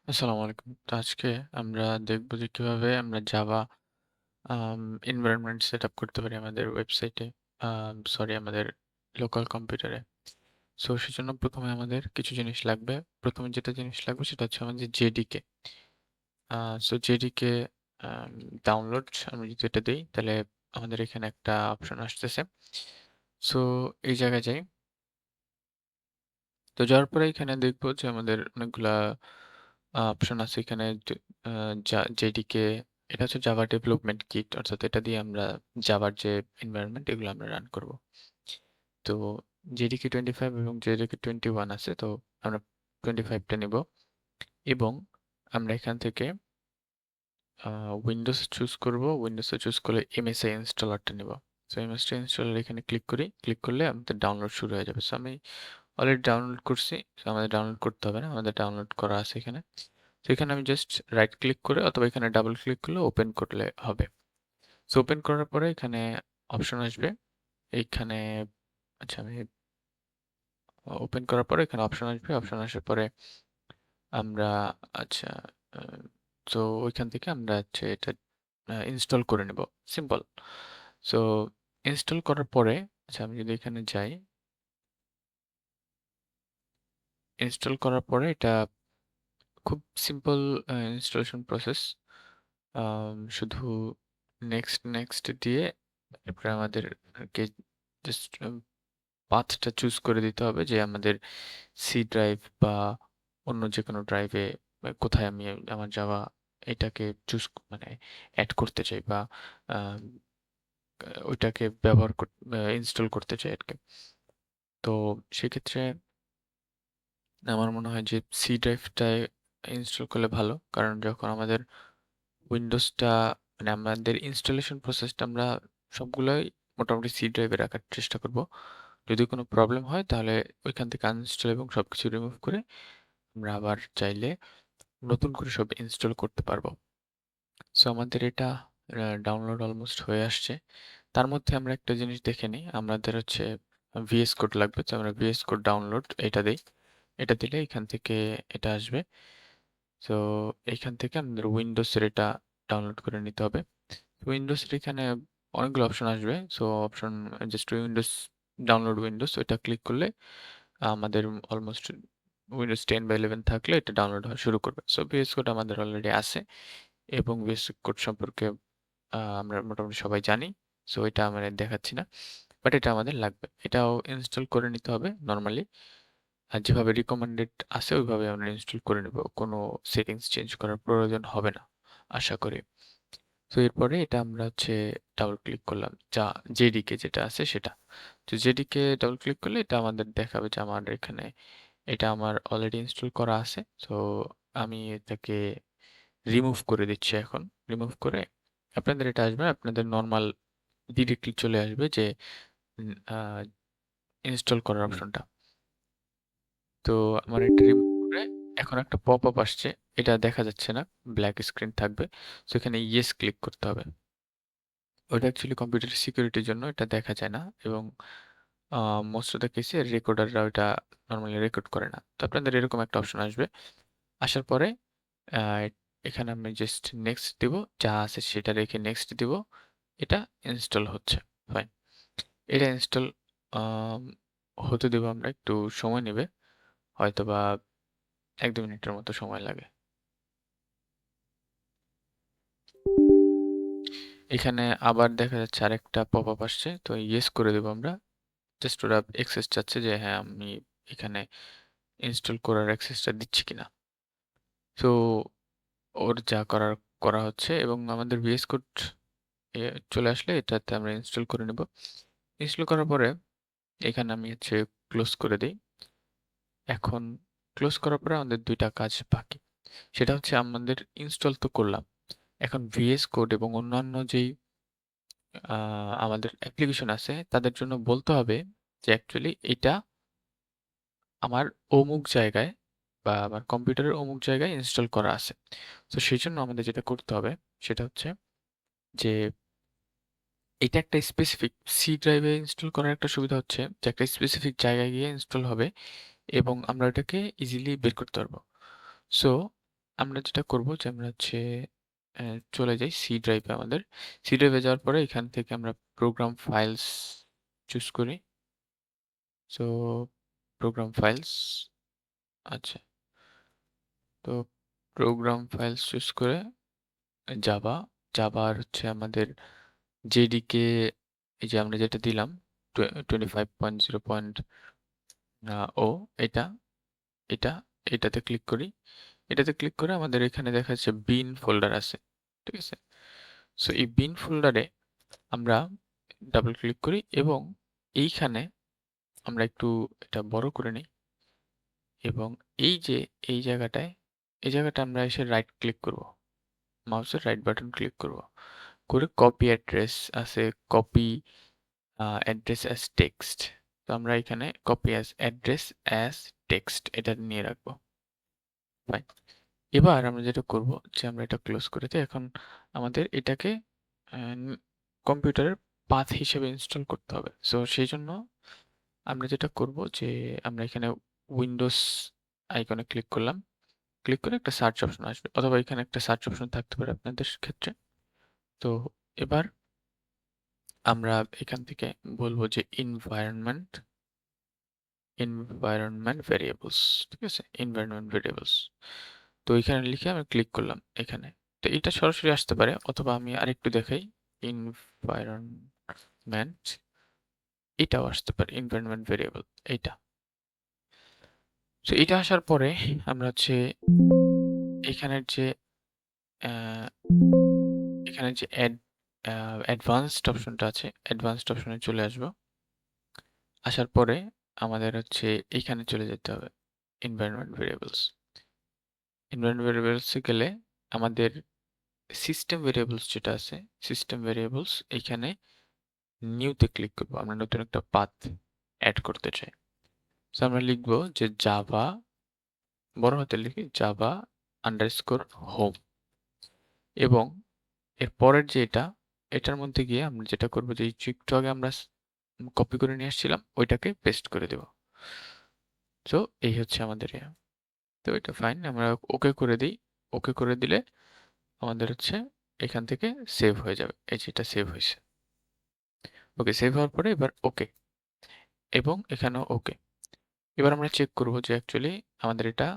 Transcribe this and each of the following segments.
আসসালামু আলাইকুম। তো আজকে আমরা দেখব যে কিভাবে আমরা জাভা এনভায়রনমেন্ট সেটআপ করতে পারি আমাদের ওয়েবসাইটে, আমাদের লোকাল কম্পিউটারে। সো সেজন্য ১ম এ আমাদের কিছু জিনিস লাগবে। ১ম এ যেটা জিনিস লাগবে সেটা হচ্ছে আমাদের জেডিকে। আ সো জেডিকে আম ডাউনলোড আমি যদি এটা দেই তাহলে আমাদের এখানে একটা অপশন আসতেছে। সো এই জায়গায় যাই। তো যাওয়ার পরে এখানে দেখব যে আমাদের অনেকগুলা অপশন আছে এখানে আ জেডিকে এটা হচ্ছে জাভা ডেভেলপমেন্ট কিট অর্থাৎ এটা দিয়ে আমরা জাভার যে এনভায়রনমেন্ট এগুলো আমরা রান করব। তো জেডিকে 25 এবং জেডিকে 21 আছে। তো আমরা 25 টা নিব এবং আমরা এখান থেকে আ উইন্ডোজ চুজ করব। উইন্ডোজে চুজ করলে এমএসআই ইনস্টলারটা নিব। সো এমএসআই ইনস্টলার এখানে ক্লিক করি। ক্লিক করলে আমাদের ডাউনলোড শুরু হয়ে যাবে। সো আমি অলরেডি ডাউনলোড করছি। সো আমাদের ডাউনলোড করতে হবে না। আমাদের ডাউনলোড করা আছে এখানে। তো এখানে আমি জাস্ট রাইট ক্লিক করে অথবা এখানে ডাবল ক্লিক করলে ওপেন করলে হবে। সো ওপেন করার পরে এখানে অপশন আসবে। এইখানে আচ্ছা আমি ওপেন করার পরে এখানে অপশন আসবে। অপশন আসার পরে আমরা আচ্ছা আ তো ওইখান থেকে আমরা হচ্ছে এটা ইনস্টল করে নেব। সিম্পল। সো ইনস্টল করার পরে আচ্ছা আমি যদি এখানে যাই, ইনস্টল করার পরে এটা খুব সিম্পল ইনস্টলেশন প্রসেস। শুধু নেক্সট দিয়ে এরপরে আমাদেরকে জাস্ট পাথটা চুজ করে দিতে হবে যে আমাদের সি ড্রাইভ বা অন্য যেকোনো ড্রাইভে কোথায় আমি আমার জাভা এটাকে চুজ মানে এড করতে চাই বা আম ওইটাকে ইনস্টল করতে চাই আরকি। তো সেক্ষেত্রে আমার মনে হয় যে সি ড্রাইভটায় ইনস্টল করলে ভালো। কারণ যখন আমাদের উইন্ডোজটা আমাদের ইনস্টলেশন প্রসেসটা আমরা সবগুলোই মোটামুটি সি ড্রাইভে রাখার চেষ্টা করব। যদি কোনো প্রবলেম হয় তাহলে ওইখান থেকে আনইনস্টল এবং সবকিছু রিমুভ করে আমরা আবার চাইলে নতুন করে সব ইনস্টল করতে পারবো। সো আমাদের এটা ডাউনলোড অলমোস্ট হয়ে আসছে। তার মধ্যে আমরা একটা জিনিস দেখে নিই। আমাদের হচ্ছে ভিএস কোড লাগবে। তো আমরা ভিএস কোড ডাউনলোড এটা দেই। এটা দিলে এখান থেকে এটা আসবে। সো এইখান থেকে আমাদের উইন্ডোজের এটা ডাউনলোড করে নিতে হবে। উইন্ডোজের এখানে অনেকগুলো অপশন আসবে। So option just Windows download Windows ওইটা ক্লিক করলে আমাদের অলমোস্ট উইন্ডোজ 10 বা 11 থাকলে এটা ডাউনলোড হওয়া শুরু করবে। সো ভিএস কোড আমাদের অলরেডি আছে এবং ভিএস কোড সম্পর্কে আমরা মোটামুটি সবাই জানি। সো এটা আমরা দেখাচ্ছি না। বাট এটা আমাদের লাগবে। এটাও ইনস্টল করে নিতে হবে নরমালি। আর যেভাবে রিকমেন্ডেড আছে ওইভাবে আমরা ইনস্টল করে নেব। কোনো সেটিংস চেঞ্জ করার প্রয়োজন হবে না আশা করি। তো এরপরে এটা আমরা হচ্ছে ডাবল ক্লিক করলাম জেডিকে যেটা আছে সেটা। তো জেডিকে ডাবল ক্লিক করলে এটা আমাদের দেখাবে যে আমার এখানে এটা আমার অলরেডি ইনস্টল করা আছে। তো আমি এটাকে রিমুভ করে দিচ্ছি এখন। রিমুভ করে আপনাদের এটা আসবে আপনাদের নরমাল ডিরেক্টলি চলে আসবে যে উম আ ইনস্টল করার অপশনটা। তো আমার এটা রিমুভ করে এখন একটা পপআপ আসছে। এটা দেখা যাচ্ছে না। ব্ল্যাক স্ক্রিন থাকবে। সো এখানে ইয়েস ক্লিক করতে হবে। ওটা অ্যাকচুয়ালি কম্পিউটারের সিকিউরিটির জন্য এটা দেখা যায় না এবং আ মোস্ট অফ দ্যা কেসে রেকর্ডাররা ওইটা নরমালি রেকর্ড করে না। তো আপনাদের এরকম একটা অপশন আসবে। আসার পরে আ এখানে আমি জাস্ট নেক্সট দিব। যা আছে সেটা রেখে নেক্সট দিব। এটা ইনস্টল হচ্ছে। ফাইন। এটা ইনস্টল আম হতে দেব আমরা একটু সময় নেবে। হয়তোবা ১-২ মিনিটের মতো সময় লাগে। এখানে আবার দেখা যাচ্ছে আরেকটা পপআপ আসছে। তো ইয়েস করে দেব আমরা। জাস্ট ওরা অ্যাক্সেস চাচ্ছে যে হ্যাঁ, আমি এখানে ইনস্টল করার অ্যাক্সেসটা দিচ্ছি কিনা। সো ওর যা করার করা হচ্ছে এবং আমাদের VS কোড এ চলে আসলে এটাতে আমরা ইনস্টল করে নেব। ইনস্টল করার পরে এখানে আমি হচ্ছে ক্লোজ করে দেই। এখন ক্লোজ করার পরে আমাদের ২ টা কাজ বাকি। সেটা হচ্ছে আমাদের ইনস্টল তো করলাম। এখন VS কোড এবং অন্যান্য যেই আ আমাদের অ্যাপ্লিকেশন আছে তাদের জন্য বলতে হবে যে অ্যাকচুয়ালি এটা আমার অমুক জায়গায় বা আমার কম্পিউটারের অমুক জায়গায় ইনস্টল করা আছে। তো সেজন্য আমাদের যেটা করতে হবে সেটা হচ্ছে যে এটা একটা স্পেসিফিক সি ড্রাইভে ইনস্টল করার একটা সুবিধা হচ্ছে যে একটা স্পেসিফিক জায়গায় গিয়ে ইনস্টল হবে এবং আমরা ওটাকে ইজিলি বের করতে পারবো। সো আমরা যেটা করব যে আমরা হচ্ছে চলে যাই সি ড্রাইভে আমাদের। সি ড্রাইভে যাওয়ার পরে এখান থেকে আমরা প্রোগ্রাম ফাইলস চুজ করি। সো প্রোগ্রাম ফাইলস আচ্ছা। তো প্রোগ্রাম ফাইলস চুজ করে জাভা, জাভা আর হচ্ছে আমাদের জেডিকে এই যে আমরা যেটা দিলাম 25.0. ও এটা, এটা, এটাতে ক্লিক করি। এটাতে ক্লিক করে আমাদের এখানে দেখা যাচ্ছে বিন ফোল্ডার আছে। ঠিক আছে? সো এই বিন ফোল্ডারে আমরা ডাবল ক্লিক করি এবং এইখানে আমরা একটু এটা বড় করে নিই এবং এই যে এই জায়গাটায় এই জায়গাটা আমরা এসে রাইট ক্লিক করব। মাউসের রাইট বাটন ক্লিক করব। করে কপি অ্যাড্রেস আছে কপি অ্যাড্রেস অ্যাজ টেক্সট। তো আমরা এখানে copy as address as text এটা নিয়ে রাখবো। ফাইন। এবার আমরা যেটা করব যে আমরা এটা ক্লোজ করে দিই। এখন আমাদের এটাকে কম্পিউটারের পাথ হিসেবে ইনস্টল করতে হবে। সো সেই জন্য আমরা যেটা করব যে আমরা এখানে উইন্ডোজ আইকনে ক্লিক করলাম। ক্লিক করে একটা সার্চ অপশন আসবে অথবা এখানে একটা সার্চ অপশন থাকতে পারে আপনাদের ক্ষেত্রে। তো এবার আমরা এখান থেকে বলবো যে এনভায়রনমেন্ট ভেরিয়েবলস। ঠিক আছে? Environment variables. তো এখানে লিখে আমি ক্লিক করলাম এখানে। তো এটা সরাসরি আসতে পারে অথবা আমি আরেকটু দেখাই এনভায়রনমেন্ট এটাও আসতে পারে এনভায়রনমেন্ট ভেরিয়েবল এইটা। তো এটা আসার পরে আমরা হচ্ছে এখানের যে আহ, এখানে যে অ্যাডভান্সড অপশনটা আছে অ্যাডভান্সড অপশনে চলে আসবো। আসার পরে আমাদের হচ্ছে এইখানে চলে যেতে হবে এনভায়রনমেন্ট ভেরিয়েবলস। এনভায়রনমেন্ট ভেরিয়েবলসে গেলে আমাদের সিস্টেম ভেরিয়েবলস যেটা আছে সিস্টেম ভেরিয়েবলস এখানে নিউতে ক্লিক করব। আমরা নতুন একটা পাথ অ্যাড করতে চাই। তো আমরা লিখব যে জাভা বড় হাতে লিখি জাভা আন্ডারস্কোর হোম এবং এর পরের যে এটার মধ্যে গিয়ে আমরা যেটা করব যে একটু আগে আমরা কপি করে নিয়ে আসছিলাম ওইটাকে পেস্ট করে দেব। তো এই হচ্ছে আমাদের তো এটা ফাইন আমরা ওকে করে দিই। ওকে করে দিলে আমাদের হচ্ছে এখান থেকে সেভ হয়ে যাবে। এই যে এটা সেভ হয়েছে। ওকে সেভ হওয়ার পরে এবার ওকে এবং এখানেও ওকে। এবার আমরা চেক করব যে অ্যাকচুয়ালি আমাদের এটা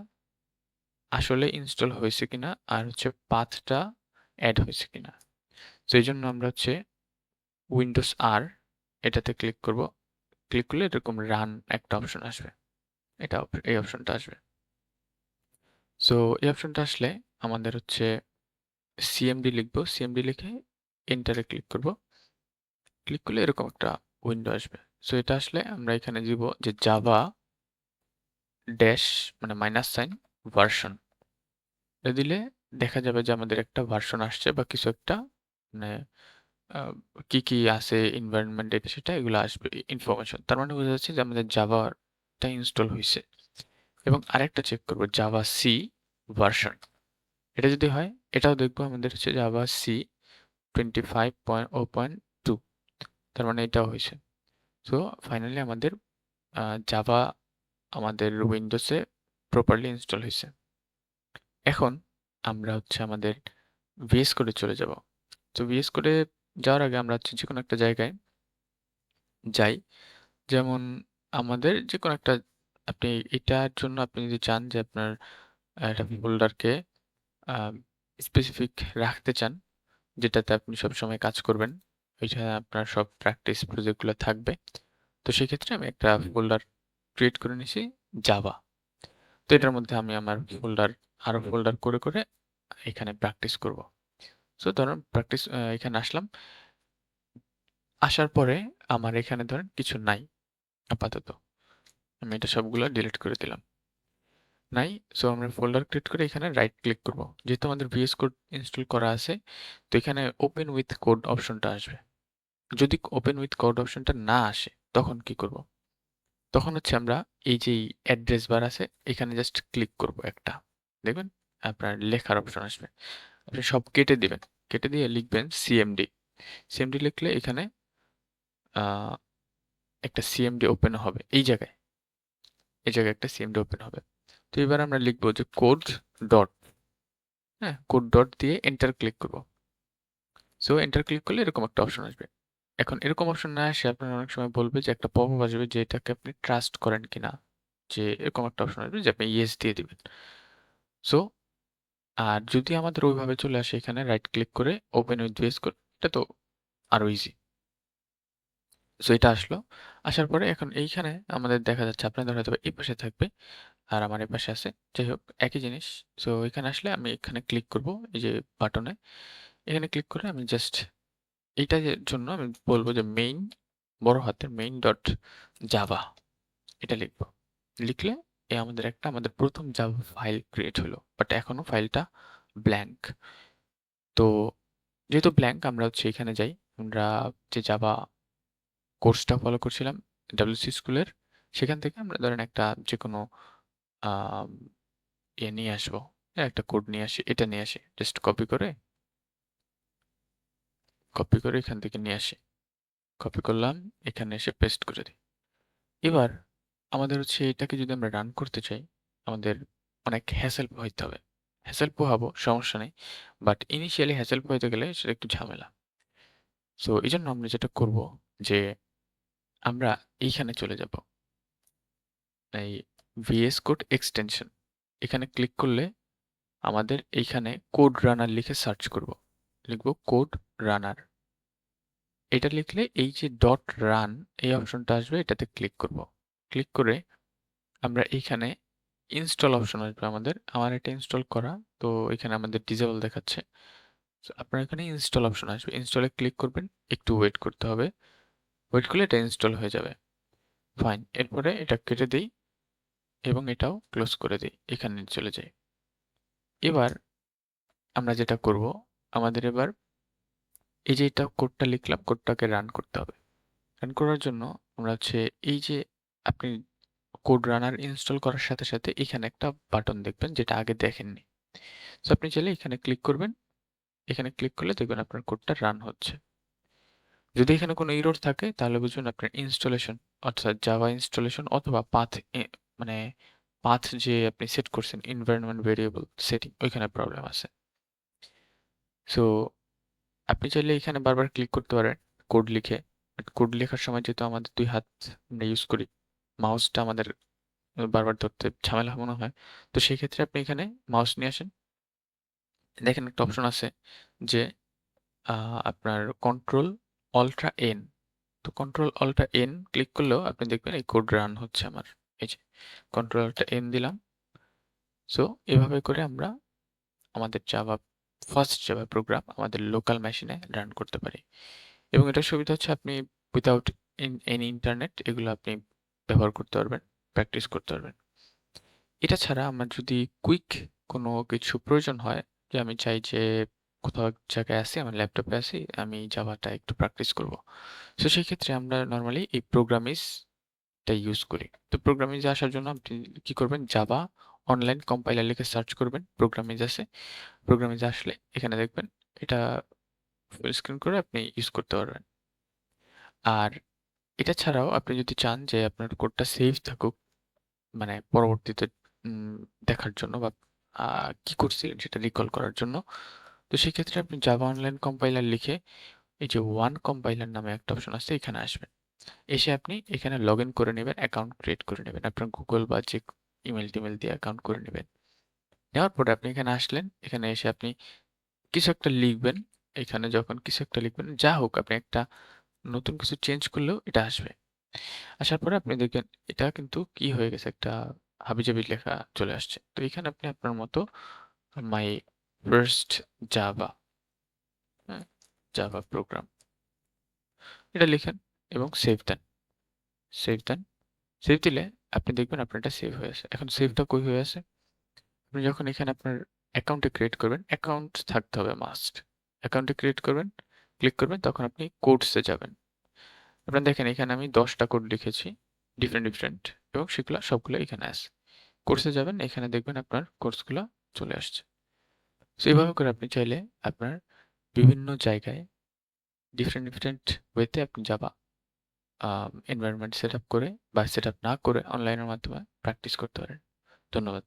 আসলে ইনস্টল হয়েছে কিনা আর হচ্ছে পাথটা অ্যাড হয়েছে কিনা। তো এই জন্য আমরা হচ্ছে উইন্ডোজ আর এটাতে ক্লিক করব। ক্লিক করলে এরকম রান একটা অপশন আসবে। এটা এই অপশনটা আসবে। সো এই অপশনটা আসলে আমাদের হচ্ছে সিএমডি লিখবো। সিএমডি লিখে এন্টারে ক্লিক করব। ক্লিক করলে এরকম একটা উইন্ডো আসবে। সো এটা আসলে আমরা এখানে দিব যে জাভা ড্যাশ মানে মাইনাস সাইন ভার্সন। এটা দিলে দেখা যাবে যে আমাদের একটা ভার্সন আসছে বা কিছু একটা মানে আহ, কি কি আছে এনভায়রনমেন্ট এটা সেটা এগুলো আসবে ইনফরমেশন। তার মানে বোঝা যাচ্ছে যে আমাদের জাভাটা ইনস্টল হয়েছে। এবং আরেকটা চেক করব জাভা সি ভার্সন। এটা যদি হয় এটাও দেখবো আমাদের হচ্ছে জাভা সি 25.0.2। তার মানে এটাও হয়েছে। সো ফাইনালি আমাদের জাভা আমাদের উইন্ডোজে প্রপারলি ইনস্টল হয়েছে। এখন আমরা হচ্ছে আমাদের ভিএস কোডে চলে যাব। তো ভিএস কোডে যাওয়ার আগে আমরা হচ্ছে যে কোনো একটা জায়গায় যাই। যেমন আমাদের যে কোনো একটা আপনি এটার জন্য আপনি যদি চান যে আপনার একটা ফোল্ডারকে স্পেসিফিক রাখতে চান যেটাতে আপনি সবসময় কাজ করবেন ওইটা আপনার সব প্র্যাকটিস প্রজেক্টগুলো থাকবে। তো সেক্ষেত্রে আমি একটা ফোল্ডার ক্রিয়েট করে নিয়েছি জাভা। তো এটার মধ্যে আমি আমার ফোল্ডার আরো ফোল্ডার করে করে এখানে প্র্যাকটিস করব। সো ধরুন প্র্যাকটিস এখানে আসলাম। আসার পরে আমার এখানে ধরেন কিছু নাই আপাতত। আমি এটা সবগুলো ডিলিট করে দিলাম। নাই। সো আমরা ফোল্ডার ক্রিয়েট করে এখানে রাইট ক্লিক করব। যেহেতু আমাদের ভিএস কোড ইনস্টল করা আছে তো এখানে ওপেন উইথ কোড অপশনটা আসবে। যদি ওপেন উইথ কোড অপশনটা না আসে তখন কি করব? তখন হচ্ছে আমরা এই যে অ্যাড্রেস বার আছে এখানে জাস্ট ক্লিক করব একটা। দেখবেন আপনার লেখার অপশন আসবে। আপনি সব কেটে দিবেন। কেটে দিয়ে লিখবেন সিএমডি। সিএমডি লিখলে এখানে আহ, একটা সিএমডি ওপেন হবে এই জায়গায়। এই জায়গায় একটা সিএমডি ওপেন হবে। তো এবার আমরা লিখবো যে কোড ডট হ্যাঁ? কোড ডট দিয়ে এন্টার ক্লিক করব। সো এন্টার ক্লিক করলে এরকম একটা অপশন আসবে। এখন এরকম অপশন না আসে আপনার অনেক সময় বলবে যে একটা পপআপ আসবে যে এটাকে আপনি ট্রাস্ট করেন কিনা? যে এরকম একটা অপশন আসবে যে আপনি ইয়েস দিয়ে দিবেন। সো আর যদি আমাদের ওইভাবে চলে আসে এখানে রাইট ক্লিক করে ওপেন উইথ ভিএস কোড এটা তো আরো ইজি। সো এটা আসলো। আসার পরে এখন এইখানে আমাদের দেখা যাচ্ছে আপনাদের হয়তোবা এই পাশে থাকবে আর আমার এই পাশে আছে। যাই হোক একই জিনিস। সো এখানে আসলে আমি এখানে ক্লিক করব এই যে বাটনে। এখানে ক্লিক করে আমি জাস্ট এইটার জন্য আমি বলবো যে মেইন বড় হাতের মেইন ডট জাভা এটা লিখবো। লিখলে আমাদের প্রথম জাভা ফাইল ক্রিয়েট হলো। বাট এখনো ফাইলটা ব্ল্যাঙ্ক। তো যেহেতু ব্ল্যাঙ্ক আমরা হচ্ছে এখানে যাই। আমরা যে জাভা কোর্সটা ফলো করছিলাম WC স্কুলের সেখান থেকে আমরা ধরেন একটা যেকোনো আম নিয়ে আসবো। একটা কোড নিয়ে আসি। এটা নিয়ে আসি। জাস্ট কপি করে এখান থেকে নিয়ে আসি। কপি করলাম, এখানে এসে পেস্ট করে দিই। এবার আমাদের হচ্ছে এটাকে যদি আমরা রান করতে চাই, আমাদের অনেক হ্যাসেল পোহাইতে হবে। হ্যাসেল পোহাবো, সমস্যা নেই। বাট ইনিশিয়ালি হ্যাসেল পোহাইতে গেলে সেটা একটু ঝামেলা। সো এজন্য আমরা যেটা করব যে আমরা এইখানে চলে যাব। এই VS কোড এক্সটেনশন। এখানে ক্লিক করলে আমাদের এইখানে কোড রানার লিখে সার্চ করব। লিখব কোড রানার। এটা লিখলে এই যে ডট রান এই অপশনটা আসবে এটাতে ক্লিক করব। ক্লিক করে আমরা এইখানে ইনস্টল অপশন আসবে আমার এটা ইনস্টল করা তো এখানে আমাদের ডিসেবল দেখাচ্ছে। তো আপনার এখানে ইনস্টল অপশন আসবে ইনস্টলে ক্লিক করবেন একটু ওয়েট করতে হবে ওয়েট করলে এটা ইনস্টল হয়ে যাবে ফাইন এরপরে এটা কেটে দিই এবং এটাও ক্লোজ করে দিই এখানে চলে যাই এবার আমরা যেটা করব আমাদের এবার এই যে এটা কোডটা লিখলাম কোডটাকে রান করতে হবে রান করার জন্য আমরা হচ্ছে এই যে আপনি কোড রানার ইনস্টল করার সাথে সাথে এখানে একটা বাটন দেখবেন যেটা আগে দেখেননি তো আপনি চাইলে এখানে ক্লিক করবেন এখানে ক্লিক করলে দেখবেন আপনার কোডটা রান হচ্ছে যদি এখানে কোনো এরর থাকে তাহলে বুঝবেন আপনার ইনস্টলেশন অর্থাৎ জাভা ইনস্টলেশন অথবা মানে পাথ যে আপনি সেট করছেন এনভায়রনমেন্ট ভেরিয়েবল সেটিং ওইখানে প্রবলেম আছে সো আপনি চাইলে এখানে বারবার ক্লিক করতে পারেন কোড লিখে কোড লেখার সময় যেহেতু আমাদের দুই হাত আমরা ইউজ করি মাউসটা আমাদের বারবার ধরতে ঝামেলা মনে হয় তো সেই ক্ষেত্রে আপনি এখানে মাউস নিয়ে আসেন দেখেন একটা অপশন আছে যে আপনার কন্ট্রোল অল্ট্রা এন তো কন্ট্রোল অল্ট্রা এন ক্লিক করলেও আপনি দেখবেন এই কোড রান হচ্ছে আমার এই যে কন্ট্রোল অল্ট্রা এন দিলাম সো এভাবে করে আমরা আমাদের ফার্স্ট জাভা প্রোগ্রাম আমাদের লোকাল মেশিনে রান করতে পারি এবং এটার সুবিধা হচ্ছে আপনি উইদাউট এনি ইন্টারনেট এগুলো আপনি ব্যবহার করতে পারবেন প্র্যাকটিস করতে পারবেন এটা ছাড়া আমার যদি কুইক কোনো কিছু প্রয়োজন হয় যে আমি চাই যে কোথাও এক জায়গায় আছি আমার ল্যাপটপে আছি আমি জাভাটা একটু প্র্যাকটিস করব তো সেই ক্ষেত্রে আমরা নর্মালি এই প্রোগ্রামিজটা ইউজ করি তো প্রোগ্রামিজ আসার জন্য আপনি কি করবেন জাভা অনলাইন কম্পাইলার লিখে সার্চ করবেন প্রোগ্রামিজ আছে প্রোগ্রামিজ আসলে এখানে দেখবেন এটা ফুল স্ক্রিন করে আপনি ইউজ করতে পারবেন আর এটা ছাড়াও আপনি যদি চান যে আপনার কোডটা সেভ থাকুক মানে পরবর্তীতে উম, দেখার জন্য বা কি করছিলেন সেটা রিকল করার জন্য তো সেক্ষেত্রে আপনি জাভা অনলাইন কম্পাইলার লিখে এই যে ওয়ান কম্পাইলার নামে একটা অপশন আছে এখানে আসবেন এসে আপনি এখানে লগ ইন করে নেবেন অ্যাকাউন্ট ক্রিয়েট করে নেবেন আপনার গুগল বা যে ইমেল টিমেল দিয়ে অ্যাকাউন্ট করে নেবেন নেওয়ার পরে আপনি এখানে আসলেন এখানে এসে আপনি কিছু একটা লিখবেন এখানে যখন কিছু একটা লিখবেন যা হোক আপনি একটা নতুন কিছু চেঞ্জ করলেও এটা আসবে আসার পরে আপনি দেখবেন এটা কিন্তু কি হয়ে গেছে একটা হাবিজাবি লেখা চলে আসছে তো এখানে আপনি আপনার মতো মাই ফার্স্ট জাভা হ্যাঁ জাভা প্রোগ্রাম এটা লিখেন এবং সেভ দেন সেভ দিলে আপনি দেখবেন আপনার এটা সেভ হয়ে আছে এখন সেভটা কই হয়ে আছে আপনি যখন এখানে আপনার অ্যাকাউন্টে ক্রিয়েট করবেন অ্যাকাউন্ট থাকতে হবে মাস্ট অ্যাকাউন্টে ক্রিয়েট করবেন ক্লিক করবেন তখন আপনি কোডসে যাবেন আপনারা দেখেন এখানে আমি 10টা কোড লিখেছি ডিফারেন্ট এবং সেগুলো সবগুলো এখানে আছে কোর্সে যাবেন এখানে দেখবেন আপনার কোর্সগুলো চলে আসছে তো এইভাবে করে আপনি চাইলে আপনার বিভিন্ন জায়গায় ডিফারেন্ট ওয়েতে আপনি যাবা এনভায়রনমেন্ট সেট আপ করে বা সেট আপ না করে অনলাইনের মাধ্যমে প্র্যাকটিস করতে পারেন ধন্যবাদ